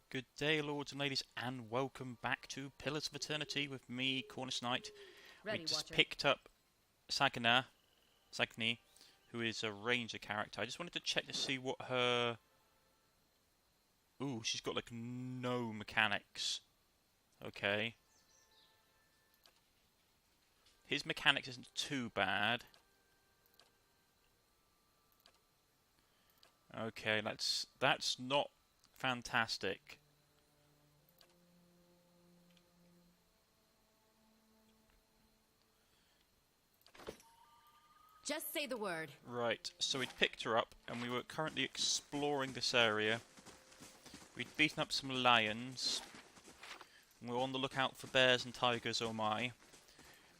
Good day, lords and ladies, and welcome back to Pillars of Eternity with me, Cornish-Knight. We just picked up Sagni, who is a ranger character. I just wanted to check to see what her... Ooh, she's got like no mechanics. Okay. His mechanics isn't too bad. Okay, that's not fantastic. Just say the word. Right, so we'd picked her up and we were currently exploring this area. We'd beaten up some lions. And we were on the lookout for bears and tigers, oh my.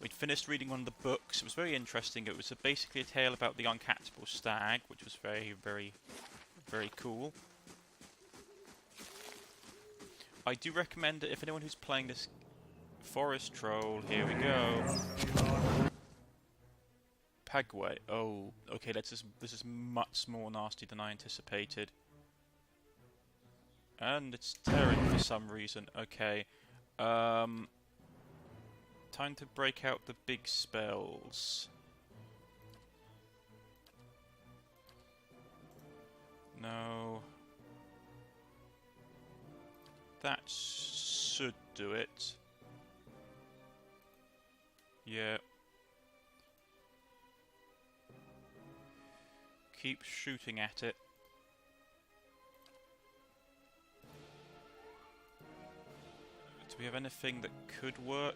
We'd finished reading one of the books. It was very interesting. It was basically a tale about the uncatchable stag, which was very, very, very cool. I do recommend it if anyone who's playing this forest troll. Here we go. Pagway. Oh, okay. This is much more nasty than I anticipated. And it's tearing for some reason. Okay. Time to break out the big spells. No. That should do it. Yeah. Keep shooting at it. Do we have anything that could work?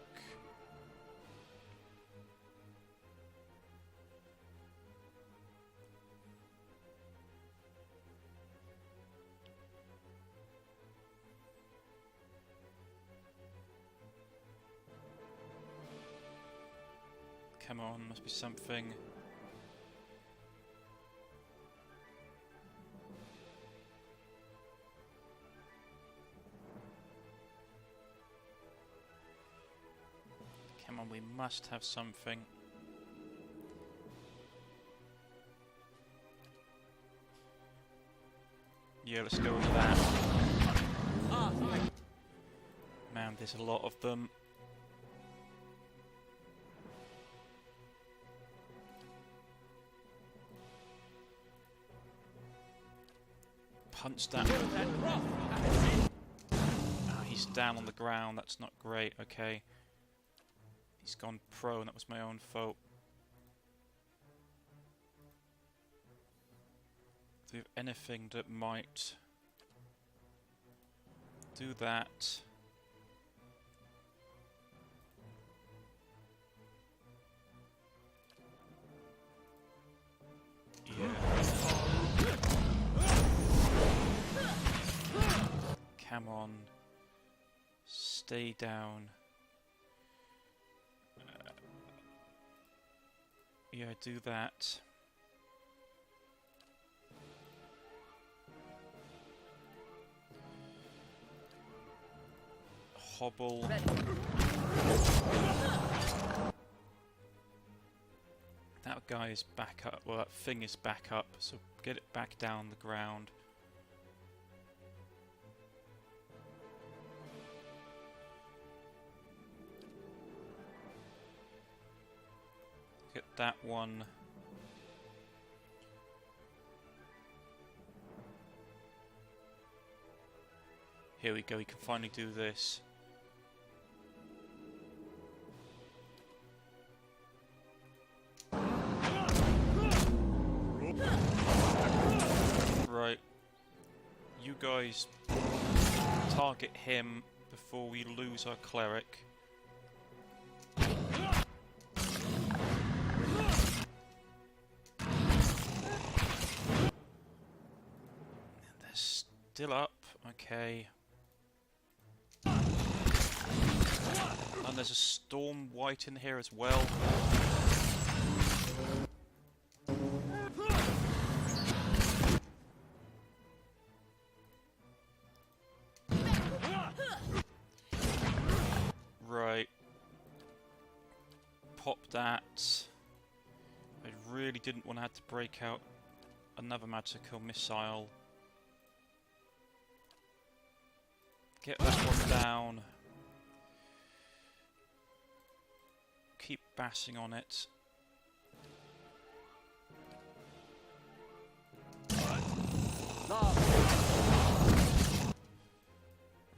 Come on, must be something. Come on, we must have something. Yeah, let's go with that. Man, there's a lot of them. Punch that. Oh, he's down on the ground. That's not great. Okay. He's gone prone. That was my own fault. Do we have anything that might do that? Yeah. Come on. Stay down. Yeah, do that. Hobble. That guy is back up. Well, that thing is back up, so get it back down the ground. Get that one. Here we go, we can finally do this. Right. You guys target him before we lose our cleric. Still up, okay. And there's a storm white in here as well. Right. Pop that. I really didn't want to have to break out another magical missile. Get that one down. Keep bashing on it.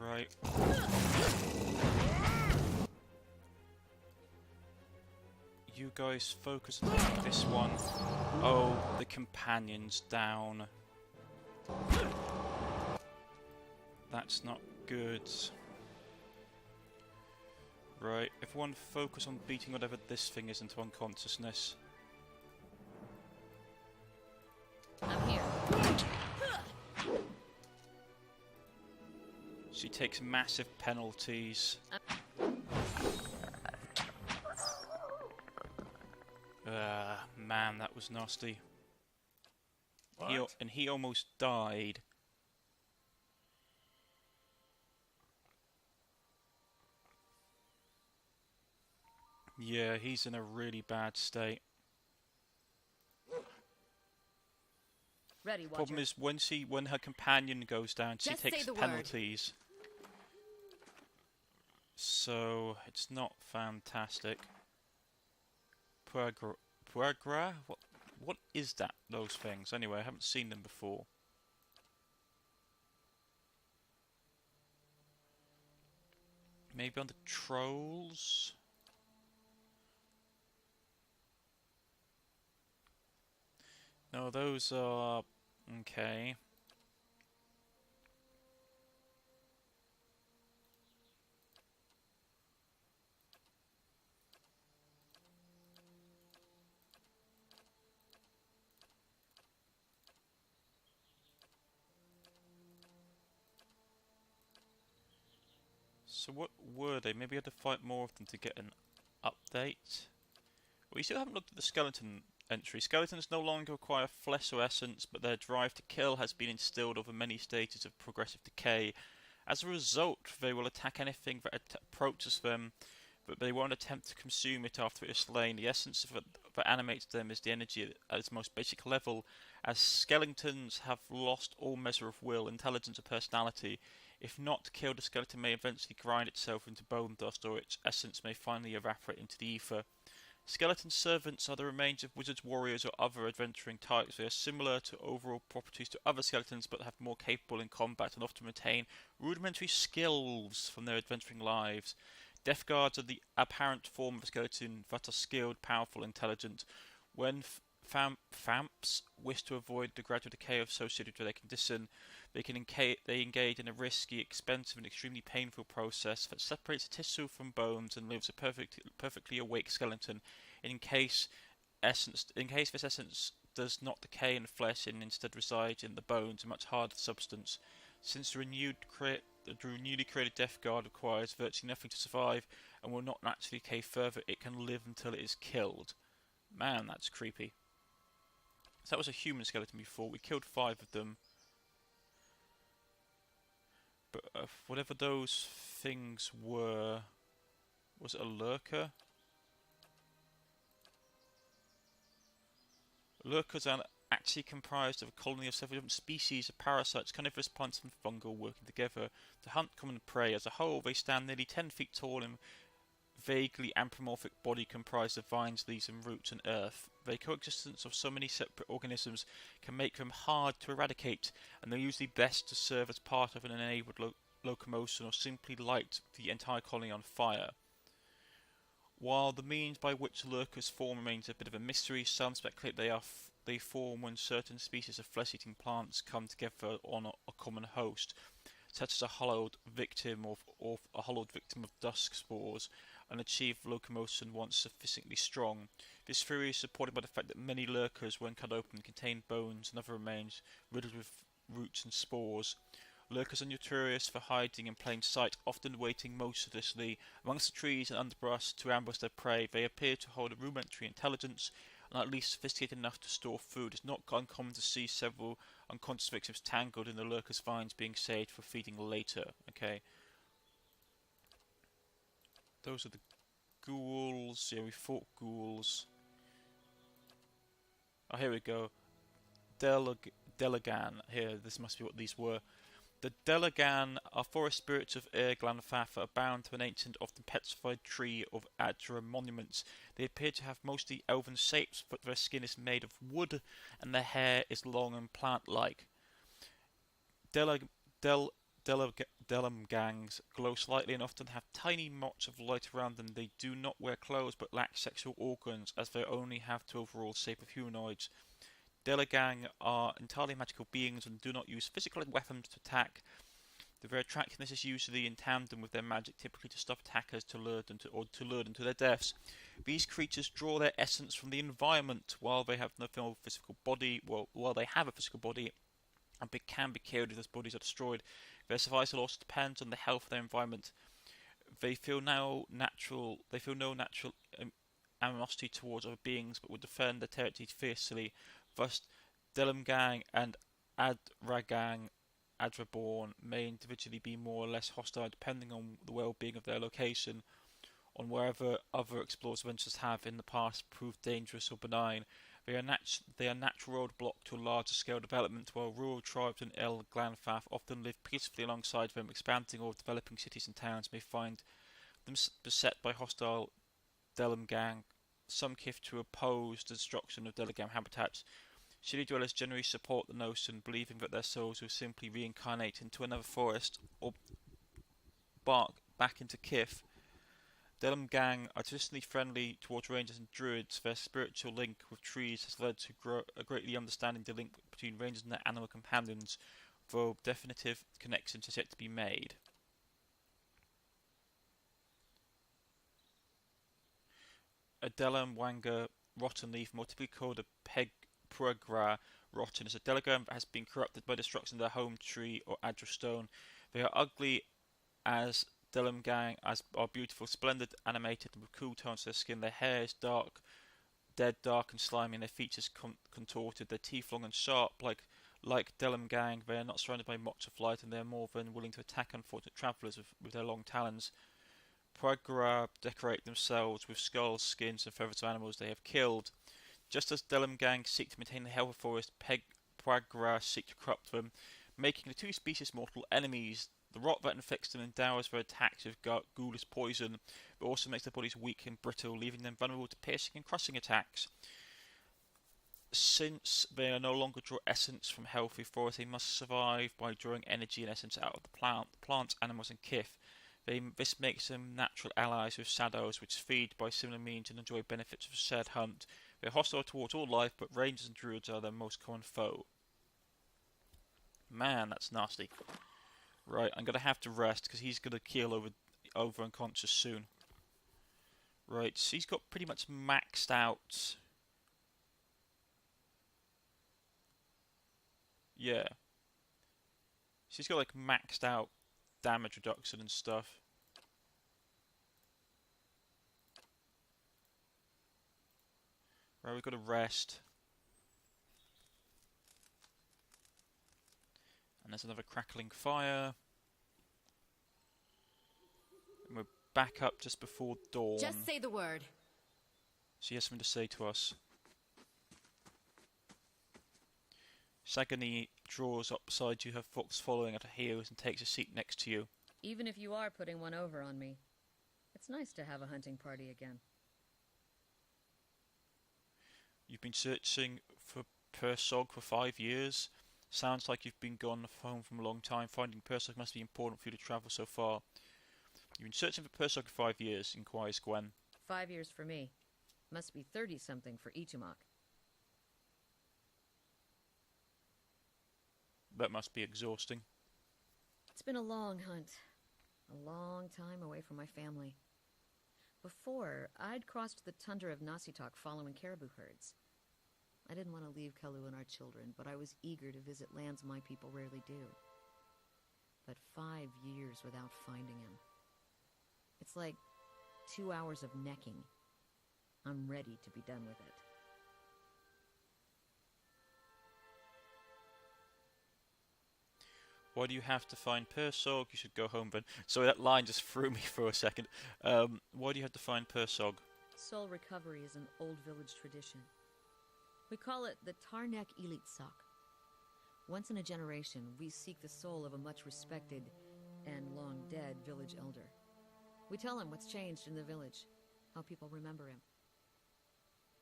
Right. You guys focus on this one. Oh, the companion's down. That's not good. Right, everyone focus on beating whatever this thing is into unconsciousness. I'm here. She takes massive penalties. Man, that was nasty. He almost died. Yeah, he's in a really bad state. Ready, Watcher. Problem is, when her companion goes down, she takes penalties. So it's not fantastic. Puagra? What is that? Those things? Anyway, I haven't seen them before. Maybe on the trolls. No, those are okay. So what were they? Maybe I had to fight more of them to get an update. We still haven't looked at the skeleton entry. Skeletons no longer require flesh or essence, but their drive to kill has been instilled over many stages of progressive decay. As a result, they will attack anything that approaches them, but they won't attempt to consume it after it is slain. The essence that animates them is the energy at its most basic level. As skeletons have lost all measure of will, intelligence, or personality, if not killed, the skeleton may eventually grind itself into bone dust, or its essence may finally evaporate into the ether. Skeleton servants are the remains of wizards, warriors, or other adventuring types. They are similar to overall properties to other skeletons, but have more capable in combat and often retain rudimentary skills from their adventuring lives. Death guards are the apparent form of a skeleton that are skilled, powerful, intelligent. When Famps wish to avoid the gradual decay associated with their condition, they engage in a risky, expensive, and extremely painful process that separates tissue from bones and leaves a perfectly awake skeleton. In case this essence does not decay in flesh and instead resides in the bones, a much harder substance. Since the newly created Death Guard requires virtually nothing to survive and will not naturally decay further, it can live until it is killed. Man, that's creepy. So that was a human skeleton before. We killed 5 of them. But whatever those things were... Was it a lurker? Lurkers are actually comprised of a colony of several different species of parasites, carnivorous plants and fungi working together to hunt common prey. As a whole, they stand nearly 10 feet tall and vaguely anthropomorphic body comprised of vines, leaves and roots and earth. The coexistence of so many separate organisms can make them hard to eradicate, and they're usually best to serve as part of an enabled locomotion or simply light the entire colony on fire. While the means by which lurkers form remains a bit of a mystery, some speculate they form when certain species of flesh-eating plants come together on a common host, such as a hollowed victim of dusk spores, and achieve locomotion once sufficiently strong. This theory is supported by the fact that many lurkers, when cut open, contain bones and other remains riddled with roots and spores. Lurkers are notorious for hiding in plain sight, often waiting motionlessly amongst the trees and underbrush to ambush their prey. They appear to hold a rudimentary intelligence and are at least sophisticated enough to store food. It's not uncommon to see several unconscious victims tangled in the lurkers' vines being saved for feeding later. Okay. Those are the ghouls. Yeah, we fought ghouls. Oh, here we go. Delagan. Here, this must be what these were. The Delagan are forest spirits of Glanfath that are bound to an ancient, often petrified tree of Adra monuments. They appear to have mostly elven shapes, but their skin is made of wood and their hair is long and plant-like. Delamgangs glow slightly and often have tiny motes of light around them. They do not wear clothes but lack sexual organs, as they only have the overall shape of humanoids. Delagang are entirely magical beings and do not use physical weapons to attack. Their attractiveness is usually in tandem with their magic, typically to stop attackers to lure them to their deaths. These creatures draw their essence from the environment. While they have no physical body, while they have a physical body, and can be killed if those bodies are destroyed, their survival also depends on the health of their environment. They feel no natural animosity towards other beings, but will defend their territory fiercely. Thus, Delamgang and Adragang, Adraborn, may individually be more or less hostile depending on the well-being of their location. On wherever other explorers' ventures have in the past proved dangerous or benign, they are natural roadblock to a larger scale development, while rural tribes in El Glanfath often live peacefully alongside them. Expanding or developing cities and towns may find them beset by hostile Delamgang, some kith to oppose the destruction of Delamgang habitats. City dwellers generally support the notion, believing that their souls will simply reincarnate into another forest or bark back into kith. Delamgang are traditionally friendly towards rangers and druids. Their spiritual link with trees has led to greatly understanding the link between rangers and their animal companions, though definitive connections is yet to be made. A Delamwanga rotten leaf, more typically called a Pegpragra rotten, is a Delagan that has been corrupted by destruction of their home tree or Adrastone. They are ugly as Delamgang are beautiful, splendid, animated, and with cool tones to their skin. Their hair is dark, dead dark and slimy, and their features contorted. Their teeth long and sharp, like Delamgang. They are not surrounded by motes of light, and they are more than willing to attack unfortunate travellers with their long talons. Pragra decorate themselves with skulls, skins, and feathers of animals they have killed. Just as Delamgang seek to maintain the health of the forest, Pragra seek to corrupt them, making the two species mortal enemies. The rot that infects them endows their attacks with ghoulish poison, but also makes their bodies weak and brittle, leaving them vulnerable to piercing and crushing attacks. Since they no longer draw essence from healthy forests, they must survive by drawing energy and essence out of the plants, animals, and kith. This makes them natural allies with shadows, which feed by similar means and enjoy benefits of a shared hunt. They are hostile towards all life, but rangers and druids are their most common foe. Man, that's nasty. Right, I'm going to have to rest because he's going to keel over unconscious soon. Right, so he's got pretty much maxed out. Yeah. So he's got like maxed out damage reduction and stuff. Right, we've got to rest. And there's another crackling fire. And we're back up just before dawn. Just say the word. She has something to say to us. Sagani draws up beside you, her fox following at her heels, and takes a seat next to you. Even if you are putting one over on me, it's nice to have a hunting party again. You've been searching for Persog for 5 years. Sounds like you've been gone home from a long time. Finding Persog must be important for you to travel so far. You've been searching for Persog for 5 years, inquires Gwen. 5 years for me. Must be 30-something for Ichimak. That must be exhausting. It's been a long hunt. A long time away from my family. Before, I'd crossed the tundra of Nasitok following caribou herds. I didn't want to leave Kalu and our children, but I was eager to visit lands my people rarely do. But 5 years without finding him. It's like 2 hours of necking. I'm ready to be done with it. Why do you have to find Persog? You should go home then. Sorry, that line just threw me for a second. Why do you have to find Persog? Soul recovery is an old village tradition. We call it the Tarnek Elitsak. Once in a generation, we seek the soul of a much respected and long dead village elder. We tell him what's changed in the village, how people remember him.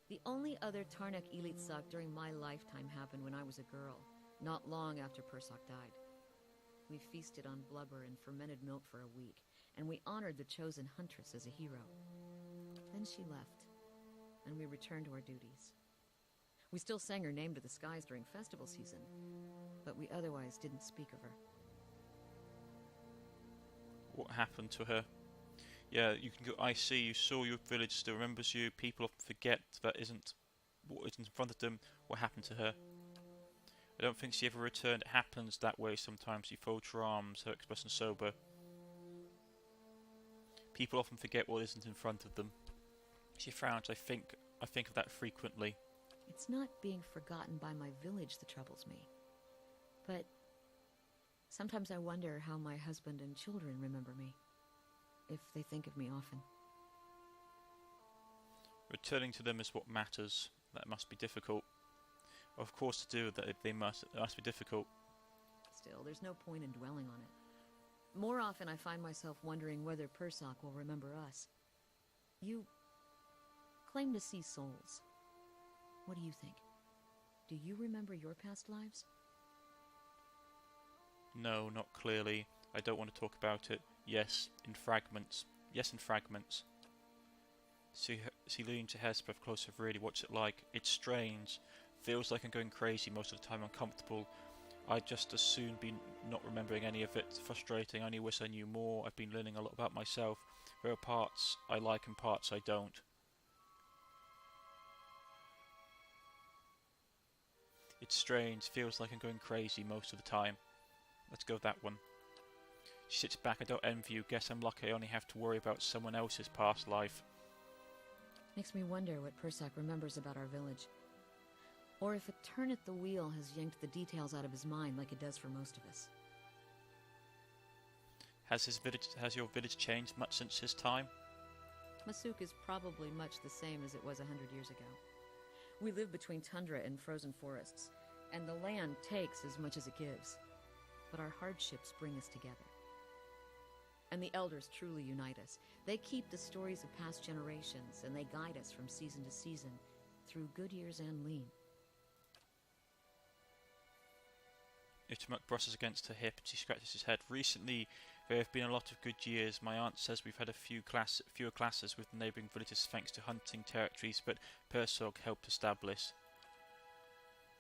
The only other Tarnak Elitsak during my lifetime happened when I was a girl, not long after Persak died. We feasted on blubber and fermented milk for a week, and we honored the chosen huntress as a hero. Then she left, and we returned to our duties. We still sang her name to the skies during festival season, but we otherwise didn't speak of her. What happened to her? Yeah, you can go, I see, you saw your village still remembers you. People often forget that isn't what isn't in front of them. What happened to her? I don't think she ever returned. It happens that way sometimes. You fold your arms, her expression sober. People often forget what isn't in front of them. She frowns. I think of that frequently. It's not being forgotten by my village that troubles me. But sometimes I wonder how my husband and children remember me, if they think of me often. Returning to them is what matters. That must be difficult. Of course, to do that, it must be difficult. Still, there's no point in dwelling on it. More often, I find myself wondering whether Persak will remember us. You claim to see souls. What do you think? Do you remember your past lives? No, not clearly. I don't want to talk about it. Yes, in fragments. Yes, in fragments. See leaning to Hespeth closer, really, what's it like? It's strange. Feels like I'm going crazy most of the time, uncomfortable. I'd just as soon be not remembering any of it. Frustrating, I only wish I knew more. I've been learning a lot about myself. There are parts I like and parts I don't. It's strange, feels like I'm going crazy most of the time. Let's go with that one. She sits back, I don't envy you. Guess I'm lucky I only have to worry about someone else's past life. Makes me wonder what Persak remembers about our village. Or if a turn at the wheel has yanked the details out of his mind like it does for most of us. Has your village changed much since his time? Masuk is probably much the same as it was 100 years ago. We live between tundra and frozen forests, and the land takes as much as it gives. But our hardships bring us together. And the elders truly unite us. They keep the stories of past generations, and they guide us from season to season, through good years and lean. Itamuk brushes against her hip and she scratches his head. Recently, there have been a lot of good years. My aunt says we've had fewer classes with the neighbouring villages thanks to hunting territories, but Persog helped establish.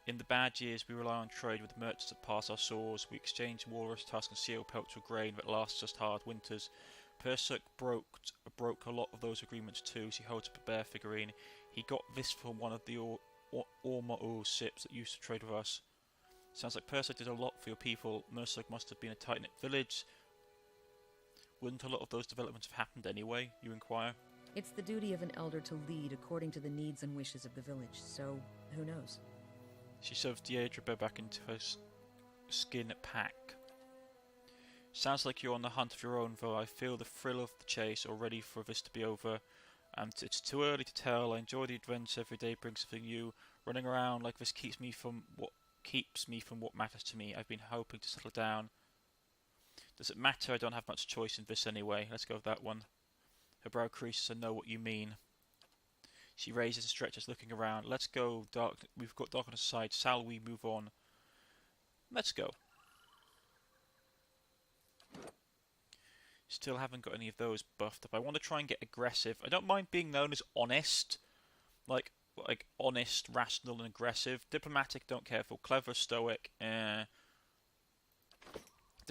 In the bad years, we rely on trade with merchants that pass our shores. We exchange walrus tusks and seal pelts for grain that lasts just hard winters. Persog broke a lot of those agreements too. She holds up a bear figurine. He got this from one of the Ormaul ships that used to trade with us. Sounds like Persog did a lot for your people. Persog must have been a tight-knit village. Wouldn't a lot of those developments have happened anyway, you inquire? It's the duty of an elder to lead according to the needs and wishes of the village, so who knows? She shoves Deirdre back into her skin pack. Sounds like you're on the hunt of your own, though. I feel the thrill of the chase, or ready for this to be over. And it's too early to tell. I enjoy the adventure. Every day brings something new. Running around like this keeps me from what matters to me. I've been hoping to settle down. Does it matter? I don't have much choice in this anyway. Let's go with that one. Her brow creases. I know what you mean. She raises and stretches, looking around. Let's go, dark. We've got dark on the side. Shall we move on? Let's go. Still haven't got any of those buffed up. I want to try and get aggressive. I don't mind being known as honest. Like honest, rational and aggressive. Diplomatic, don't care for. Clever, stoic. The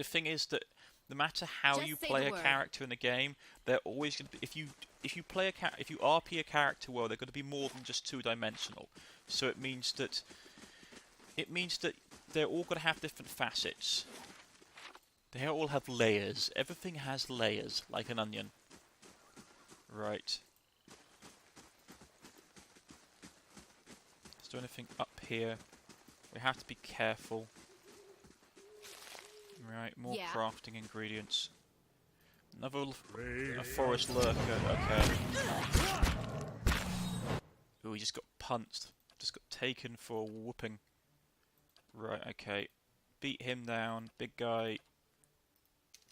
thing is that no matter how Just you say play the a word. character in the game, they're always going to be, if you RP a character well, they're going to be more than just two-dimensional. So it means that they're all going to have different facets. They all have layers. Everything has layers, like an onion. Right. Is there anything up here? We have to be careful. Right, more crafting ingredients. Another a forest lurker, okay. Ooh, he just got punched. Just got taken for a whooping. Right, okay. beat him down. Big guy.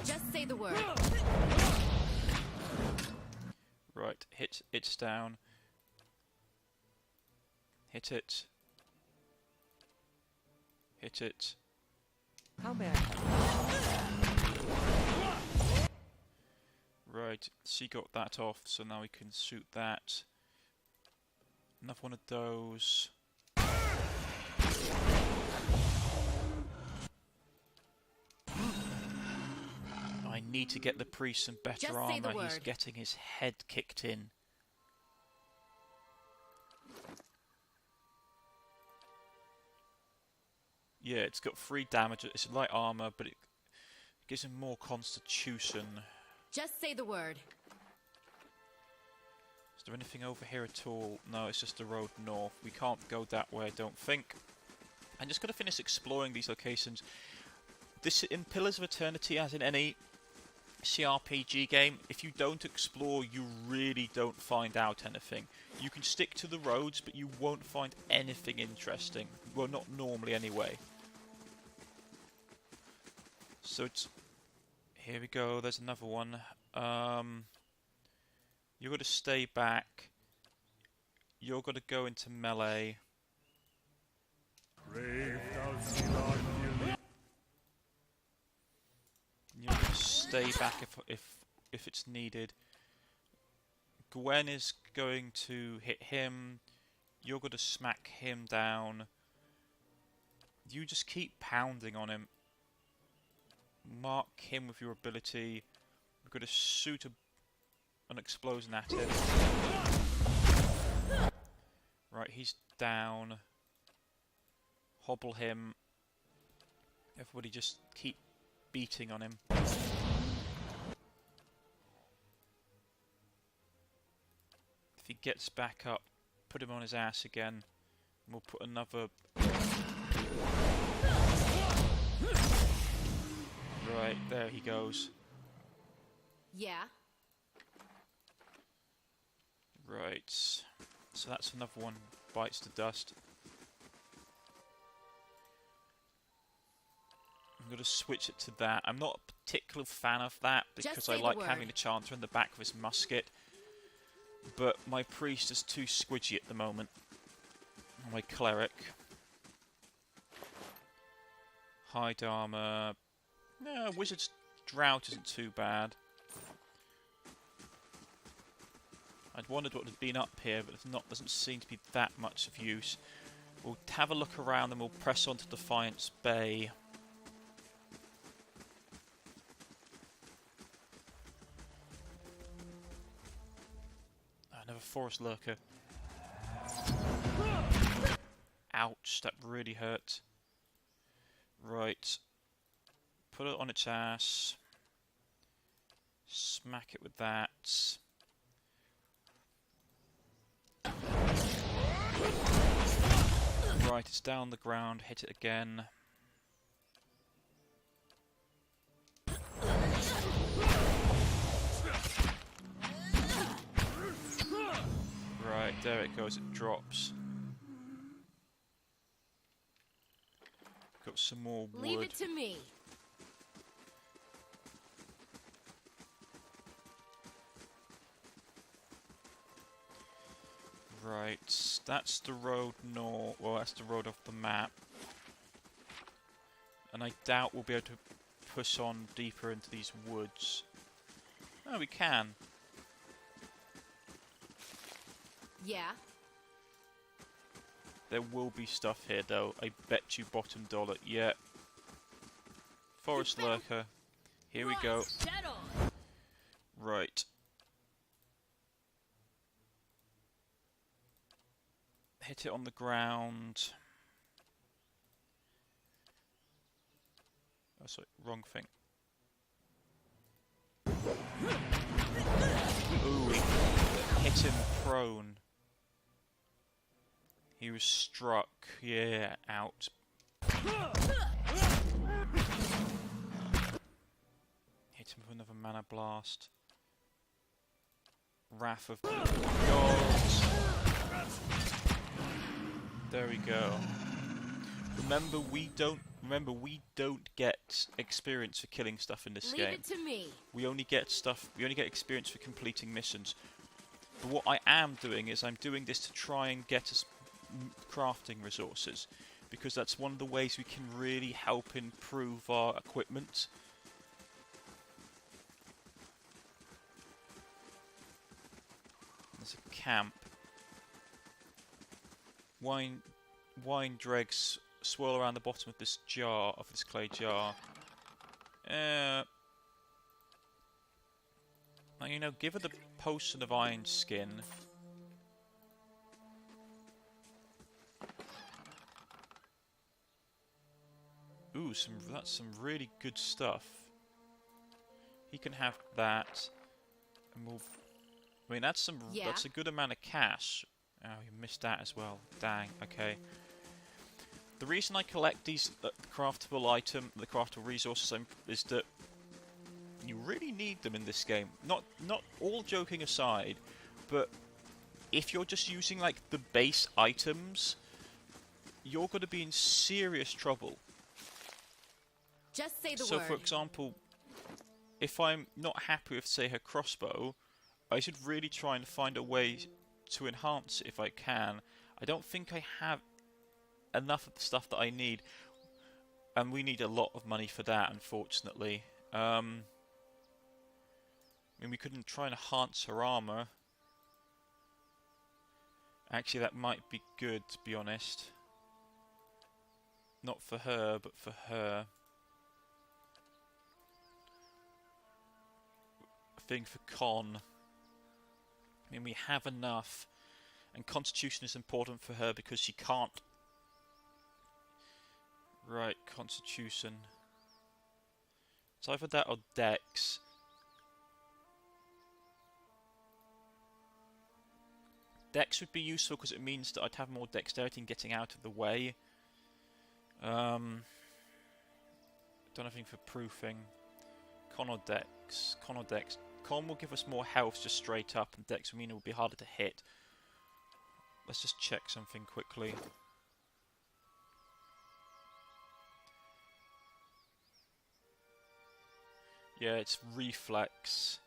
Just say the word. Right, it's down. Hit it. Hit it. How bad? Right, she got that off, so now we can shoot that. Another one of those. I need to get the priest some better Just say the armor. He's word. getting his head kicked in. Yeah, it's got 3 damage. It's light armor, but it gives him more constitution. Just say the word. Is there anything over here at all? No, it's just the road north. We can't go that way, I don't think. I'm just going to finish exploring these locations. This in Pillars of Eternity, as in any CRPG game, if you don't explore, you really don't find out anything. You can stick to the roads, but you won't find anything interesting. Well, not normally anyway. So it's... Here we go, there's another one. You're going to stay back. You're going to go into melee. You're going to stay back if it's needed. Gwen is going to hit him. You're going to smack him down. You just keep pounding on him. Mark him with your ability. We're going to shoot an explosion at him. Right, he's down. Hobble him. Everybody just keep beating on him. If he gets back up, put him on his ass again. And we'll put another... Right, there he goes. Yeah. Right. So that's another one. Bites the dust. I'm going to switch it to that. I'm not a particular fan of that because I like having the chanter in the back of his musket. But my priest is too squidgy at the moment. My cleric. Hide armor. No, wizard's drought isn't too bad. I'd wondered what had been up here, but doesn't seem to be that much of use. We'll have a look around and we'll press on to Defiance Bay. Another forest lurker. Ouch, that really hurt. Right. Put it on its ass. Smack it with that. Right, it's down the ground. Hit it again. Right, there it goes. It drops. Got some more wood. Leave it to me. Right, that's the road north. Well, that's the road off the map. And I doubt we'll be able to push on deeper into these woods. Oh, we can. Yeah. There will be stuff here, though. I bet you bottom dollar. Yeah. Forest lurker. Here we go. Right. Hit it on the ground. Oh, sorry, wrong thing. Ooh, hit him prone. He was struck. Yeah, out. Hit him with another mana blast. Wrath of God. There we go. Remember, we don't get experience for killing stuff in this Leave game. it to me. We only get experience for completing missions. But what I am doing is I'm doing this to try and get us crafting resources, because that's one of the ways we can really help improve our equipment. There's a camp. Wine dregs swirl around the bottom of this jar, of this clay jar. Now, you know, give her the potion of iron skin. Ooh, that's some really good stuff. He can have that, and we'll. I mean, that's a good amount of cash. Oh, you missed that as well. Dang. Okay. The reason I collect these the craftable resources, is that you really need them in this game. Not all joking aside, but if you're just using like the base items, you're going to be in serious trouble. Just say the word. So, for example, if I'm not happy with, say, her crossbow, I should really try and find a way to enhance it if I can. I don't think I have enough of the stuff that I need, and we need a lot of money for that, unfortunately. I mean, we couldn't try and enhance her armor. Actually, that might be good, to be honest. Not for her, but for her. Thing for Con. I mean, we have enough, and Constitution is important for her because she can't. Right, Constitution. It's either that or Dex. Dex would be useful because it means that I'd have more dexterity in getting out of the way. Don't have anything for proofing. Con or Dex? Con or Dex? Con will give us more health just straight up, and Dex will mean it will be harder to hit. Let's just check something quickly. Yeah, it's reflex.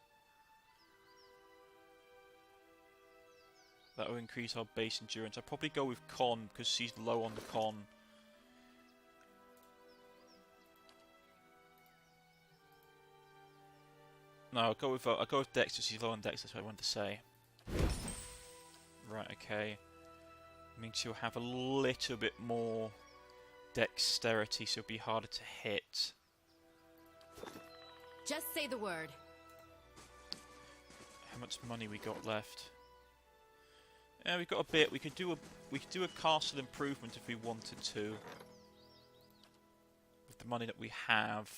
That will increase our base endurance. I'll probably go with Con because she's low on the Con. No, I'll go with Dex because she's low on Dex. That's what I wanted to say. Right, okay. Means she'll have a little bit more dexterity, so it'll be harder to hit. Just say the word. How much money we got left? Yeah, we've got a bit. We could do a castle improvement if we wanted to. With the money that we have.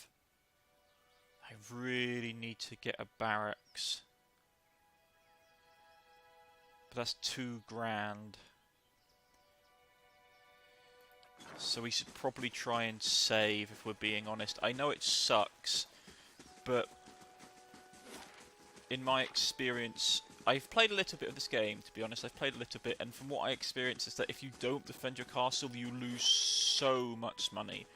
I really need to get a barracks. But that's $2,000. So we should probably try and save if we're being honest. I know it sucks, but in my experience, I've played a little bit of this game, to be honest. I've played a little bit, and from what I experienced is that if you don't defend your castle, you lose so much money.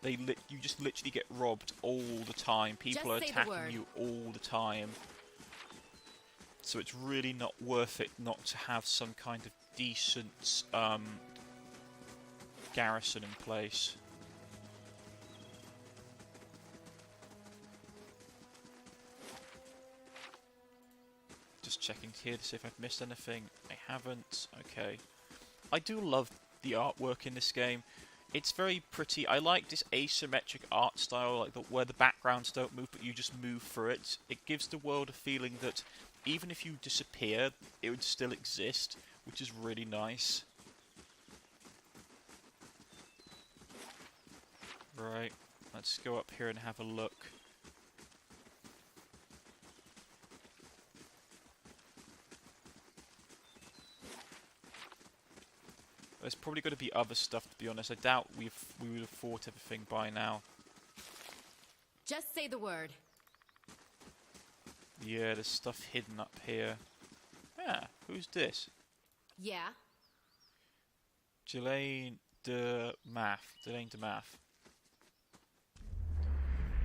You just literally get robbed all the time. People are attacking you all the time. So it's really not worth it not to have some kind of decent garrison in place. Just checking here to see if I've missed anything. I haven't. Okay. I do love the artwork in this game. It's very pretty. I like this asymmetric art style, like where the backgrounds don't move, but you just move through it. It gives the world a feeling that even if you disappear, it would still exist, which is really nice. Right, let's go up here and have a look. There's probably going to be other stuff, to be honest. I doubt we would have fought everything by now. Just say the word. Yeah, there's stuff hidden up here. Ah, who's this? Yeah. Jelaine Delane de Math.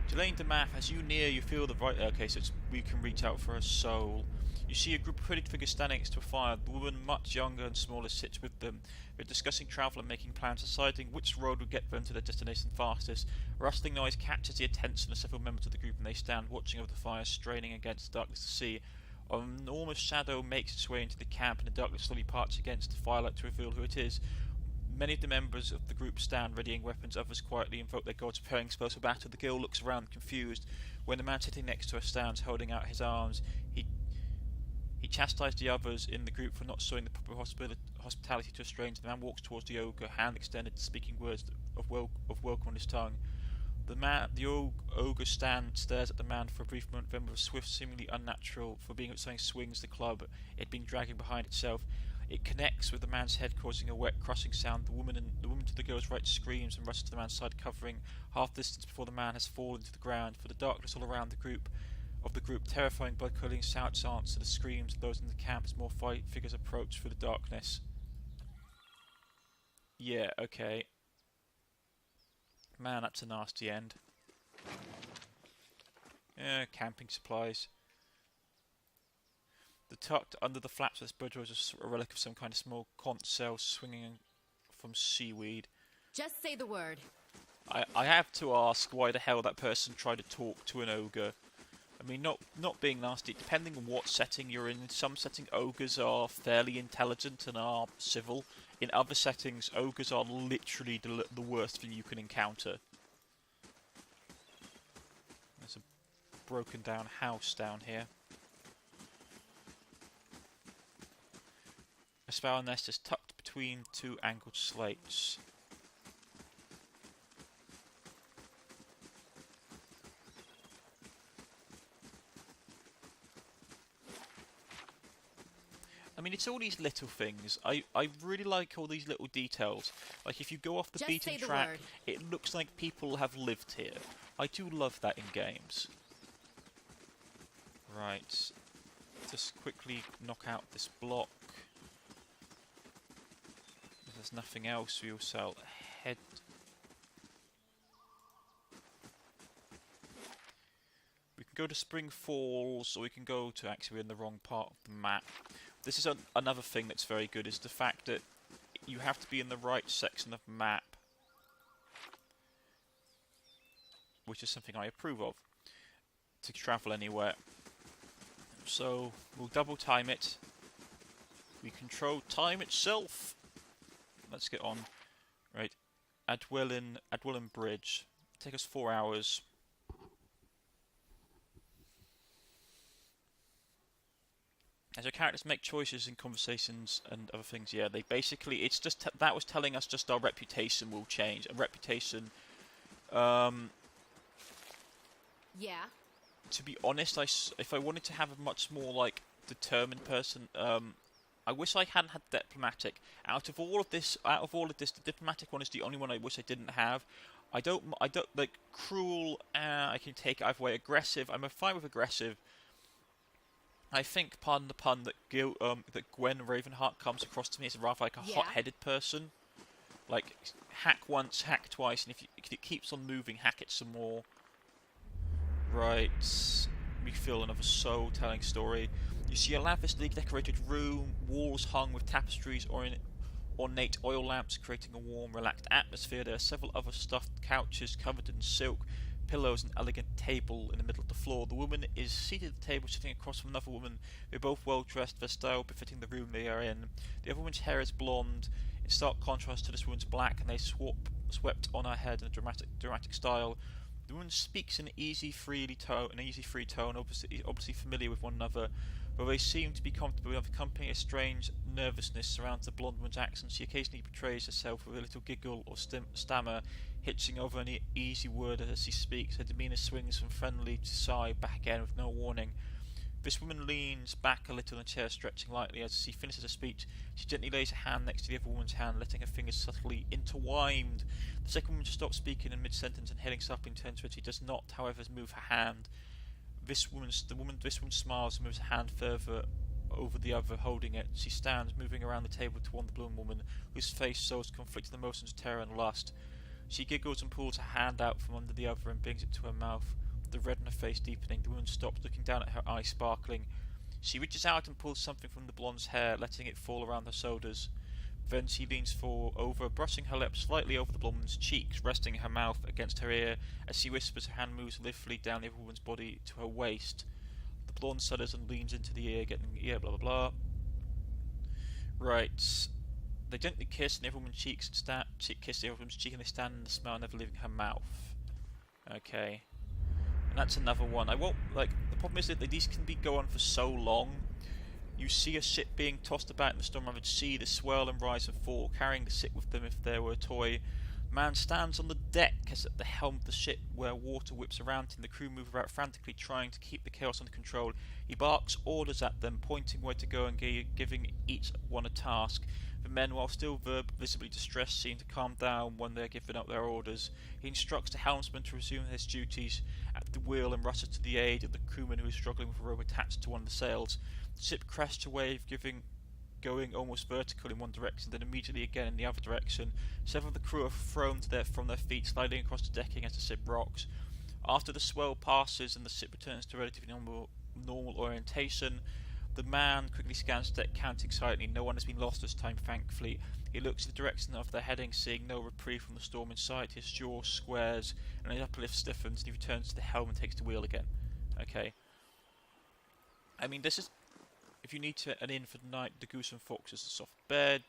Delane de Math, as you near, you feel the right. Okay, so we can reach out for a soul. You see a group of hooded figures standing next to a fire. The woman, much younger and smaller, sits with them. They're discussing travel and making plans, deciding which road would get them to their destination fastest. A rustling noise catches the attention of several members of the group, and they stand watching over the fire, straining against the darkness to see. An enormous shadow makes its way into the camp, and the darkness slowly parts against the firelight to reveal who it is. Many of the members of the group stand readying weapons, others quietly invoke their gods, preparing spells for battle. The girl looks around confused. When the man sitting next to her stands, holding out his arms, he chastised the others in the group for not showing the proper hospitality to a stranger. The man walks towards the ogre, hand extended, speaking words of welcome on his tongue. The ogre stares at the man for a brief moment, then with a swift, seemingly unnatural for being something, swings the club it had been dragging behind itself. It connects with the man's head, causing a wet, crushing sound. The woman to the girl's right screams and rushes to the man's side, covering half the distance before the man has fallen to the ground. For the darkness all around the group, terrifying, blood-curdling shouts answer the screams of those in the camp as more figures approach through the darkness. Yeah, okay. Man, that's a nasty end. Yeah, camping supplies. The tucked under the flaps of this bridge was a relic of some kind of small conch shell swinging from seaweed. Just say the word. I have to ask why the hell that person tried to talk to an ogre. I mean, not being nasty, depending on what setting you're in. In some settings, ogres are fairly intelligent and are civil. In other settings, ogres are literally the worst thing you can encounter. There's a broken down house down here. A spiral nest is tucked between two angled slates. I mean, it's all these little things. I really like all these little details. Like, if you go off the beaten track, it looks like people have lived here. I do love that in games. Right. Just quickly knock out this block. If there's nothing else, we'll sell head. We can go to Spring Falls, or we can go to, actually, we're in the wrong part of the map. This is another thing that's very good, is the fact that you have to be in the right section of the map, which is something I approve of, to travel anywhere. So we'll double time it. We control time itself. Let's get on. Right, Adwelin Bridge. Take us 4 hours. As your characters make choices in conversations and other things, yeah, they basically, it's just, that was telling us just our reputation will change. A reputation, Yeah. to be honest, if I wanted to have a much more, like, determined person, I wish I hadn't had diplomatic. Out of all of this, the diplomatic one is the only one I wish I didn't have. I don't, like, cruel, I can take it either way. Aggressive, I'm fine with aggressive. I think, pardon the pun, that Gwen Ravenheart comes across to me as rather like a hot-headed person. Like, hack once, hack twice, and if it keeps on moving, hack it some more. Right, we feel another soul telling story. You see a lavishly decorated room, walls hung with tapestries or ornate oil lamps, creating a warm, relaxed atmosphere. There are several other stuffed couches covered in silk, pillows, and an elegant table in the middle of the floor. The woman is seated at the table, sitting across from another woman. They're both well dressed, their style befitting the room they are in. The other woman's hair is blonde, in stark contrast to this woman's black, and they swept on her head in a dramatic style. The woman speaks in an easy, free tone, obviously familiar with one another. Though they seem to be comfortable with the company, a strange nervousness surrounds the blonde woman's accent. She occasionally betrays herself with a little giggle or stammer, hitching over an easy word as she speaks. Her demeanour swings from friendly to sigh, back again with no warning. This woman leans back a little in a chair, stretching lightly. As she finishes her speech, she gently lays her hand next to the other woman's hand, letting her fingers subtly intertwined. The second woman stops speaking in mid-sentence and heading sharply into it. She does not, however, move her hand. This woman smiles and moves her hand further over the other, holding it. She stands, moving around the table toward the blonde woman, whose face shows conflicting emotions of terror and lust. She giggles and pulls a hand out from under the other and brings it to her mouth. The red in her face deepening, the woman stops, looking down at her eyes sparkling. She reaches out and pulls something from the blonde's hair, letting it fall around her shoulders. Then she leans over, brushing her lips slightly over the blonde woman's cheeks, resting her mouth against her ear. As she whispers, her hand moves liftly down the other woman's body to her waist. The blonde shudders and leans into the ear, getting the ear, blah blah blah. Right. They gently kiss, and the other woman's cheeks kiss the other woman's cheek, and they stand in the smell, never leaving her mouth. Okay. And that's another one. I won't, like, the problem is that these can go on for so long. You see a ship being tossed about in the storm ravaged sea, the swirl and rise and fall, carrying the ship with them if there were a toy. Man stands on the deck as at the helm of the ship, where water whips around him. The crew move about frantically, trying to keep the chaos under control. He barks orders at them, pointing where to go and giving each one a task. The men, while still visibly distressed, seem to calm down when they are given up their orders. He instructs the helmsman to resume his duties at the wheel and rushes to the aid of the crewman who is struggling with a rope attached to one of the sails. The ship crests a wave, going almost vertical in one direction, then immediately again in the other direction. Several of the crew are thrown from their feet, sliding across the decking as the ship rocks. After the swell passes and the ship returns to relatively normal orientation, the man quickly scans the deck, counting silently. No one has been lost this time, thankfully. He looks in the direction of their heading, seeing no reprieve from the storm in sight. His jaw squares and his upper lip stiffens, and he returns to the helm and takes the wheel again. Okay. I mean, this is... If you need an inn for the night, the Goose and Fox is a soft bed.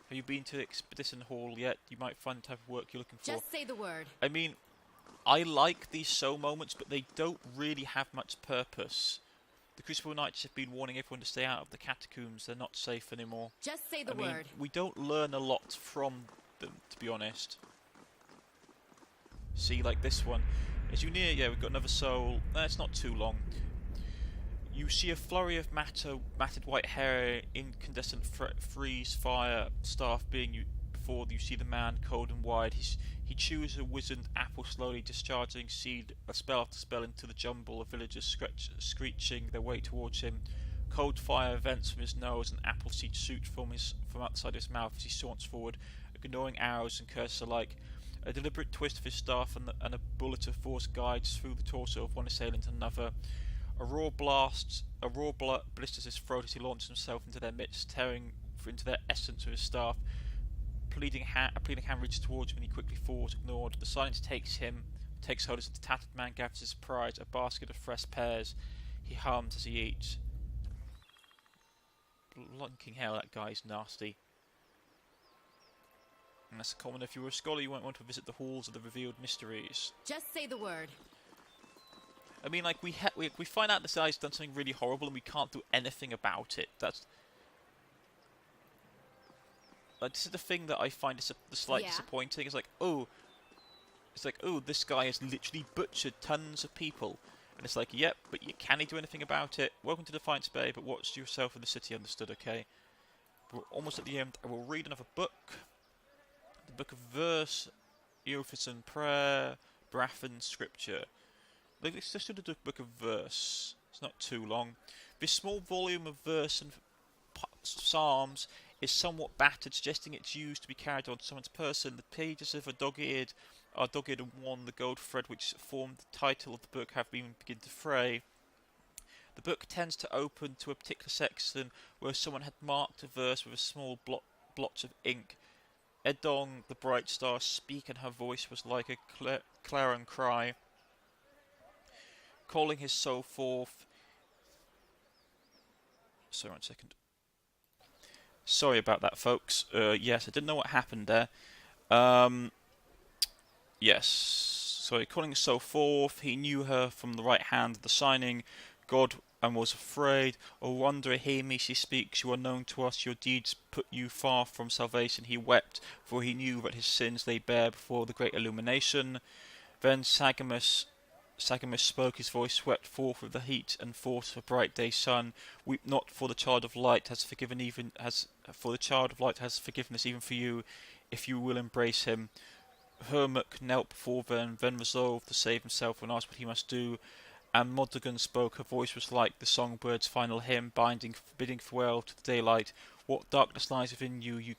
Have you been to the Expedition Hall yet? You might find the type of work you're looking for. Just say the word. I mean, I like these show moments, but they don't really have much purpose. The Crucible Knights have been warning everyone to stay out of the catacombs. They're not safe anymore. Just say the I mean, word. we don't learn a lot from them, to be honest. See, like this one. As you near, yeah, we've got another soul. It's not too long. You see a flurry of matted white hair, incandescent freeze fire staff before you see the man, cold and wide. He chews a wizened apple slowly, discharging spell after spell into the jumble of villagers screeching their way towards him. Cold fire vents from his nose, and apple seeds shoot from outside his mouth as he saunts forward, ignoring arrows and curses alike. A deliberate twist of his staff and a bullet of force guides through the torso of one assailant and another. A raw blood blisters his throat as he launches himself into their midst, tearing into their essence with his staff. A pleading hand reaches towards him, and he quickly falls, ignored. The silence takes hold as the tattered man gathers his prize, a basket of fresh pears. He hums as he eats. Blinking hell, that guy's nasty. And that's common. If you were a scholar, you might want to visit the halls of the revealed mysteries. Just say the word. I mean, like, we find out this guy's done something really horrible and we can't do anything about it. That's... Like, this is the thing that I find slightly disappointing. It's like, oh, this guy has literally butchered tons of people. And it's like, yep, but can he do anything about it? Welcome to Defiance Bay, but watch yourself in the city, understood, okay? We're almost at the end. I will read another book. The Book of Verse, Eophyson Prayer, Braffen Scripture. Let's just do the Book of Verse. It's not too long. This small volume of verse and psalms is somewhat battered, suggesting it's used to be carried on someone's person. The pages are dog-eared and worn. The gold thread which formed the title of the book have begun to fray. The book tends to open to a particular section where someone had marked a verse with a small blotch of ink. Edong, the bright star, speak, and her voice was like a clarion cry, calling his soul forth. Sorry, 1 second. Sorry about that, folks. Yes, I didn't know what happened there. Yes. So, calling his soul forth, he knew her from the right hand of the signing. God, and was afraid. O wonder, hear me, she speaks. You are known to us. Your deeds put you far from salvation. He wept, for he knew that his sins lay bare before the great illumination. Then Sagamus spoke, his voice swept forth with the heat and force of a bright day sun. Weep not, for the child of light has forgiveness even for you, if you will embrace him. Hermuk knelt before then resolved to save himself and asked what he must do. And Modrigan spoke. Her voice was like the songbird's final hymn, bidding farewell to the daylight. What darkness lies within you, you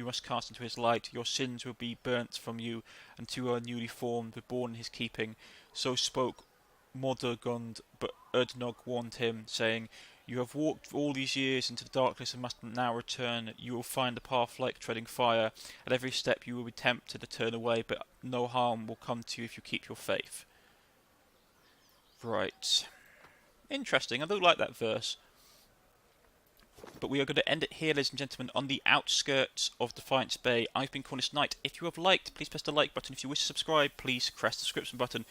must cast into his light. Your sins will be burnt from you, and to are newly formed, reborn in his keeping. So spoke Modrigund, but Erdnog warned him, saying, "You have walked all these years into the darkness and must now return. You will find the path like treading fire. At every step you will be tempted to turn away, but no harm will come to you if you keep your faith." Right. Interesting. I do like that verse. But we are going to end it here, ladies and gentlemen, on the outskirts of Defiance Bay. I've been Cornish-Knight. If you have liked, please press the like button. If you wish to subscribe, please press the subscription button.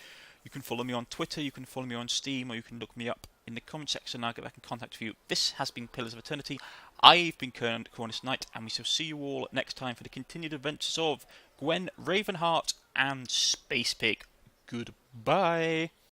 You can follow me on Twitter, you can follow me on Steam, or you can look me up in the comment section and I'll get back in contact with you. This has been Pillars of Eternity. I've been Cornish-Knight, and we shall see you all next time for the continued adventures of Gwen Ravenheart and Space Pig. Goodbye.